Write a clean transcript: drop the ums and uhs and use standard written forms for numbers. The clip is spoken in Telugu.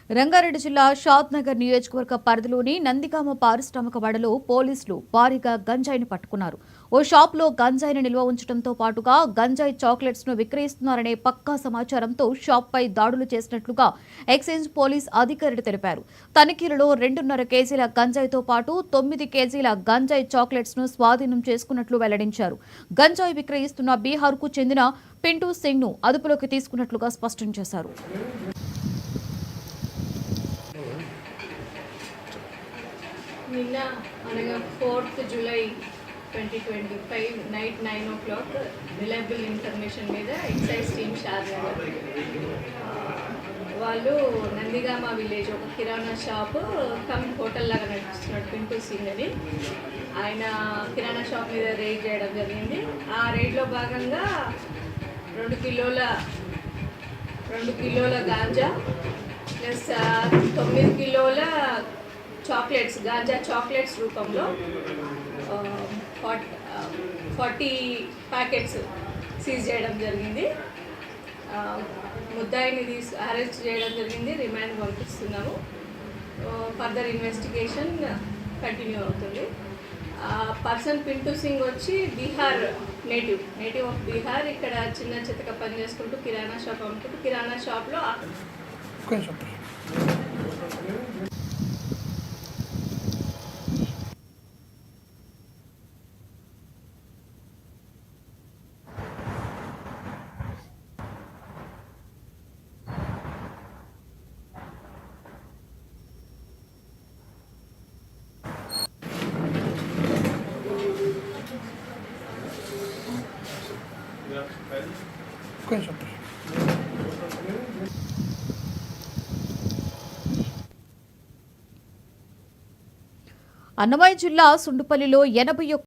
రంగారెడ్డి జిల్లా షాద్ నగర్ నియోజకవర్గ పరిధిలోని నందిగామ పారిశ్రామిక వాడలో పోలీసులు భారీగా గంజాయిని పట్టుకున్నారు. ఓ షాప్లో గంజాయిని నిల్వ ఉంచడంతో పాటుగా గంజాయి చాక్లెట్స్ ను విక్రయిస్తున్నారనే పక్కా సమాచారంతో షాప్పై దాడులు చేసినట్లుగా ఎక్సైజ్ పోలీస్ అధికారులు తెలిపారు. తనిఖీలలో 2.5 కేజీల గంజాయితో పాటు 9 కేజీల గంజాయి చాక్లెట్స్ ను స్వాధీనం చేసుకున్నట్లు వెల్లడించారు. గంజాయి విక్రయిస్తున్న బీహార్కు చెందిన పింటూ సింగ్ ను అదుపులోకి తీసుకున్నట్లుగా స్పష్టం చేశారు. నిన్న అనగా 4th July 2025 night 9 o'clock reliable information మీద ఎక్సైజ్ టీమ్ షాద్ నగర్ వాళ్ళు నందిగామ విలేజ్ ఒక కిరాణా షాప్ కమ్ హోటల్ లాగా నడుస్తున్నాడు పింటూ సింగ్ అని ఆయన కిరాణా షాప్ మీద రైడ్ చేయడం జరిగింది. ఆ రైడ్లో భాగంగా 2 కిలోల గాంజా ప్లస్ 9 కిలోల చాక్లెట్స్ గాంజా చాక్లెట్స్ రూపంలో 40 ప్యాకెట్స్ సీజ్ చేయడం జరిగింది. ముద్దాయిని అరెస్ట్ చేయడం జరిగింది. రిమాండ్ పంపిస్తున్నాము. ఫర్దర్ ఇన్వెస్టిగేషన్ కంటిన్యూ అవుతుంది. పర్సన్ పింటూ సింగ్ వచ్చి బీహార్ నేటివ్ ఆఫ్ బీహార్. ఇక్కడ చిన్న చితక పని చేసుకుంటూ కిరాణా షాప్ అమ్ముకుంటూ కిరాణా షాప్లో అన్నమయ్య జిల్లా సుండుపల్లిలో 81